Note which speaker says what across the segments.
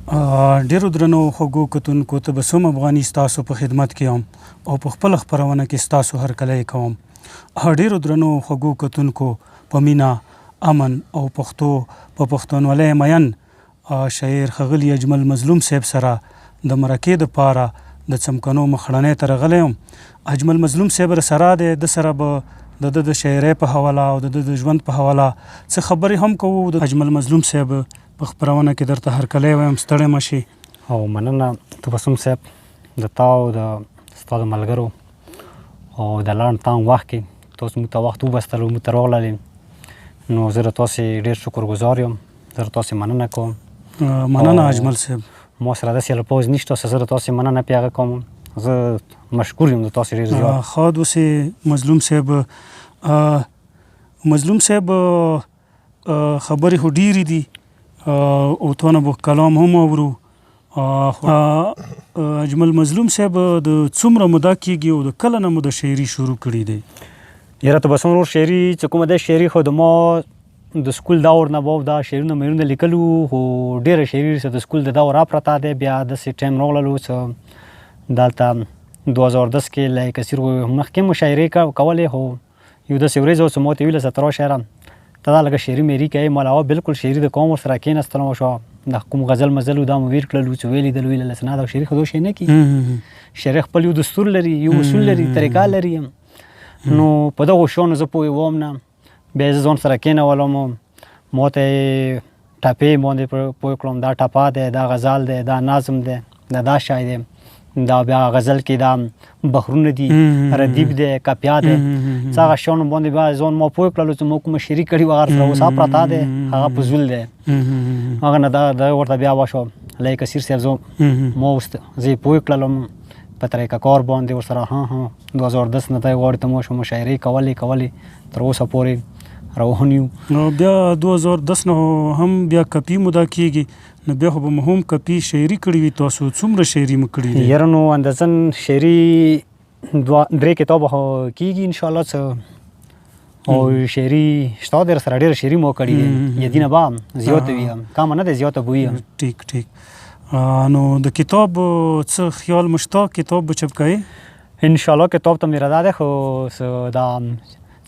Speaker 1: ډیرو درنو خوږو کتونکو ته به څوم افغاني ستاسو په خدمت کې یم او په خپله خپرونه کې ستاسو هرکلی کوم. ډیرو درنو خوږو کتونکو په مینه، امن او پښتو په پښتونولۍ مین شاعر ښاغلي اجمل مظلوم صاحب سره د مرکې دپاره د څمکنو مخړنۍ ته راغلی یم. اجمل مظلوم صاحب سره دی، د سره به د د شاعرۍ په حواله او د د ژوند په حواله څه خبرې هم کوو. د اجمل مظلوم صاحب په خپرونه کې درته هرکلی وایم، ستړی مه شي.
Speaker 2: او مننه تبسم صاحب د تا او د ستا د ملګرو او د لنډ تنګ وخت کې تاسو موږ ته وخت وبستلو، موږ ته راغللې، نو زه د تاسې ډېر شکرګزار یم. زه د تاسې مننه کوم.
Speaker 1: مننه اجمل صاحب.
Speaker 2: ما سره داسې الفاظ نشته چې زه د تاسې مننه پې هغه کوم. زه مشکور یم د تاسې ډېر زیات.
Speaker 1: ښاد اوسې مظلوم صاحب. مظلوم صاحب خبرې خو ډېرې دي او تونه به کلام هم اورو. اجمل مظلوم صاحب د څومره موده کېږي او د کله نه مو د شاعري شروع کړي دی؟
Speaker 2: یاره تبسم ورور شاعري چې کومه ده شاعري خو د ما د سکول دور نه به دا شعرونه میرونه لیکلو، خو ډېره شاعري چې د سکول د دور راپرته دی. بیا داسې ټایم راغللو چې دلته 2010 کې له کثیر مخکې مو شاعري کولې، خو یو داسې ورځ وه چې ما ورته ویله چې ته را شاعره ته دا لږه شاعري میري کوې. ما له بلکل شاعري د کوم ورسره کېناستلم او شوه د کوم غزل مزل و دا مو ویر کړلو چې ویې لیدل ویله چې نه دا شاعري خو دا شی نه کېږي. شاعري خپل یو دستور لري، یو اصول لري، طریقه لري. نو په دغو شیانو زه پوه وم نه. بیا یې زه ځان سره کېنولم، ما ته یې ټپې باندې پوه کړم، دا ټپه دی، دا غزل دی، دا نظم دی، دا شی دی، دا بیا غزل کې دا بحرونه دي، ردیف دی، کپیا دی. څه هغه شیانو باندې بیا ځان ما پوه کړلو چې ما کومه شاعري کړې وه هغه سره اوس پرته دی، هغه په زول دی. هغه نه دغه ورته بیا وشوه له کثیر صاحب زه ما اوس زه یې پوه کړلم په طریقه کار باندې ورسره. 2010 نه ته یې غواړې ته ما شو شاعري کولې تر اوسه پورې روان یو.
Speaker 1: نو بیا 2010 نه هم بیا کپي موده کېږي، نو بیا خو به مو هم کپي شاعري کړې وي تاسو. څومره شاعري مو کړې دي؟
Speaker 2: یاره نو اندازن شاعري 3 کتابه خو کېږي انشاءالله څه، او شاعري شته در سره ډېره شاعري مو کړې دي، یدینه به زیاته وي، کمه نه ده، زیاته به وي.
Speaker 1: ټیک ټیک. نو د کتاب څه خیال مو شته؟ کتاب به چاپ کوئ؟
Speaker 2: انشاءالله کتاب ته مې اراده ده، خو دا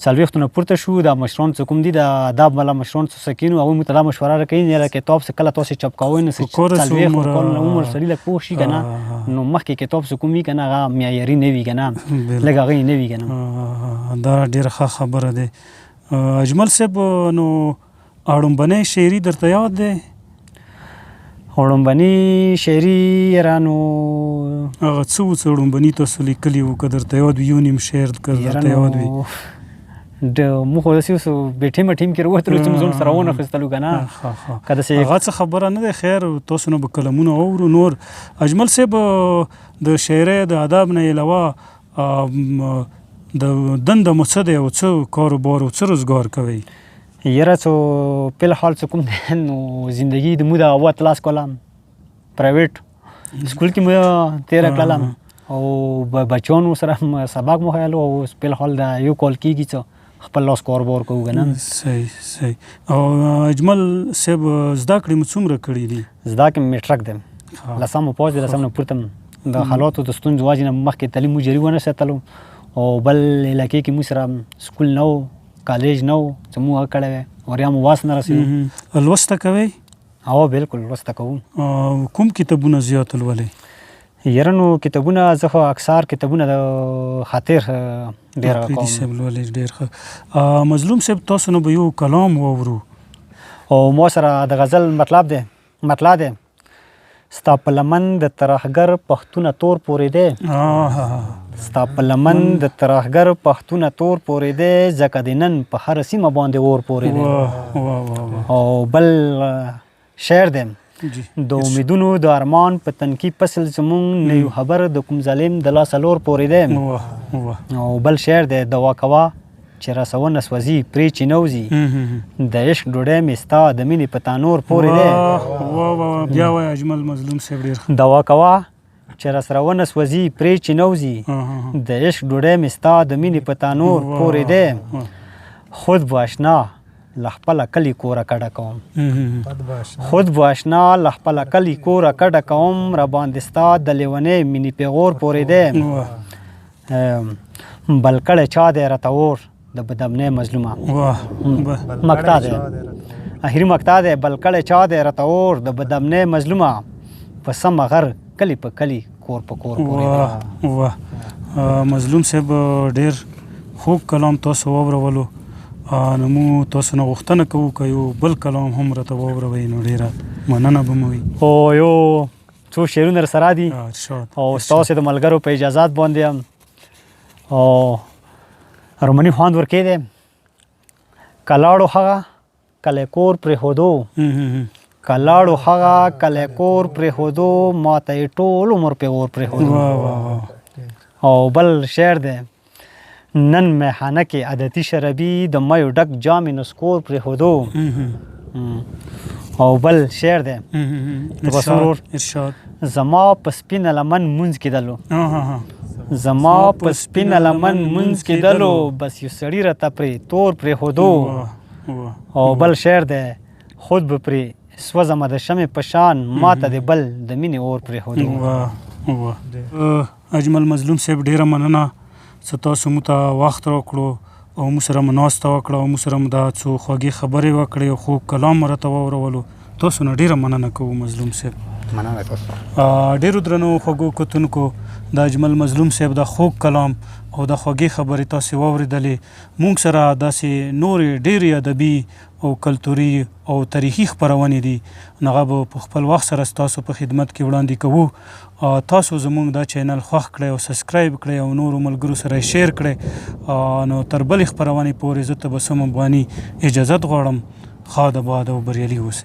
Speaker 2: 40 نه پورته شو، دا مشران چې کوم دي د ادب والا مشران چې سکینو هغوی موږ ته دا مشوره راکوي یاره کتاب چې کله تاسې چاپ کوئ نو 40 کاله عمر سړي لږ پوه شي که نه، نو مخکې کتاب چې کوم وي که نه هغه معیاري نه وي که نه، لږ هغه یې نه وي که نه.
Speaker 1: دا ډېره ښه خبره دی. اجمل صاحب نو اړومبنی شاعري درته یاد دی؟
Speaker 2: اړومبني شاعري یاره نو
Speaker 1: هغه څه و چې اړومبني تاسو لیکلي وو، که درته یاد وي یو نیم شعر که درته یاد وي؟
Speaker 2: موږ خو داسې اوس بې ټیمه ټیم کې راوتلو چې موږ ځان سره ونخیستلو که نه، که داسې
Speaker 1: هغه څه خبره نه دی. خیر تاسو نه به کلمونه اورو نور. اجمل صاحب د شاعرۍ د ادب نه علاوه د دنده مو څه دی او څه کاروبار او څه روزګار کوئ؟
Speaker 2: یاره څو فی الحال څه کوم دی نو زندگی د مو د 18 کاله پرایویټ سکول کې مو تېره کړله او بچیانو سره سبق مو خیالو، او فی الحال د یو کال کېږي چې خپل لاس کاروبار کوو که نه.
Speaker 1: صحیح صحیح. او اجمل صاحب زده کړې مو څومره کړي دي؟
Speaker 2: زده کړې مې میټرک دی، 10 پاس دی، 10 نه پورته د حالاتو د ستونزو وجې نه مخکې تعلیم مو جاري ونه ساتلو، او بل علاقې کې مو سره سکول نه و، کالج نه و چې مو هغه کړی وی، وړیا مو واس نه رسېدو.
Speaker 1: لوسته کوئ؟
Speaker 2: هو بالکل لوسته کوو.
Speaker 1: کوم کتابونه زیات لولئ؟
Speaker 2: یاره نو کتابونه زه خو اکثر کتابونه د خاطر ډېر هغه کوم.
Speaker 1: صاحب لولئ ډېر ښه. مظلوم صاحب تاسو نه به یو کلام واورو.
Speaker 2: او ما سره د غزل مطلب دی ستا په لمن د ترهګر پښتونه تور پورې دی، ستا په لمن د ترهګر پښتونه تور پورې دی، ځکه د نن په هره سیمه باندې اور پورې دی. او بل شعر دی د امیدونو د ارمان په تنکي فصل زمونږ نه یو خبر د کوم ظالم د لاس لور پورې دی. او بل شعر دی دوا کوه چې راسونه سوځي پرې چې نوځي، د عشق ډوډۍ مې ستا د مینې په تانور پورې دی.
Speaker 1: بیا وایه اجمل مظلوم صاحب ډېر
Speaker 2: دوا کوه چې راسونه سوځي پرې چې نوځي، د عشق ډوډۍ مې ستا د مینې په تانور پورې دی. خود به اشنا له خپله کلي کوره کډه کوم خود به اشنا له خپله کلي کوره کډه کوم راباندې ستا د لیونۍ مینې پیغور پورې دی بل کړی چا دی راته اور د بدامنۍ مظلومه مقطع دی اخري مقطع دی بل کړی چا دی راته اور د بدامنۍ مظلومه په سمه غر کلي په کلي کور په کور پورې
Speaker 1: مظلوم صاحب ډېر خوږ کلام تاسو واورولو نو موږ تاسو نه غوښتنه کوو که یو بل کلام هم راته واوروئ نو ډېره مننه به مو وي
Speaker 2: یو څو شعرونه درسره دي او ستاسو د ملګرو په اجازات باندې هم رومني خوند ورکې دی که لاړو هغه کلی کور پرېښودو که لاړو هغه کلی کور پرېښودو ما ته یې ټول عمر پیغور پرېښودو او بل شعر دی نن میخانه کې عادتي شرابي د میو ډک جام نسکور پرېښودو او بل شعر دی زما په سپینه لمن مونځ کېدلو زما په سپینه لمن مونځ کېدلو بس یو سړي راته پرې تور پرېښودو او بل شعر دی خود به پرې سوځمه د شمې په شان ما ته د بل د مینې اور پرېښودو
Speaker 1: اجمل مظلوم صاحب ډېره مننه څه تاسو موږ ته وخت راکړو او موږ سره مو ناسته وکړه او موږ سره مو دا څو خوږې خبرې وکړې او خوږ کلام مو راته واورولو تاسو نه ډېره مننه کوو مظلوم صاحب ډېرو درنو خوږو کتونکو د اجمل مظلوم صاحب د خوږ کلام او د خوږې خبرې تاسې واورېدلې موږ سره داسې نورې ډېرې ادبي او کلتوري او تاریخي خپرونې دي هغه به په خپل وخت سره ستاسو په خدمت کې وړاندې کوو تاسو زموږ دا چینل خوښ کړئ او سبسکرایب کړئ او نورو ملګرو سره یې شیر کړئ نو تر بلې خپرونې پورې زه تبسم افغاني اجازت غواړم ښاد آباد او بریالي اوسئ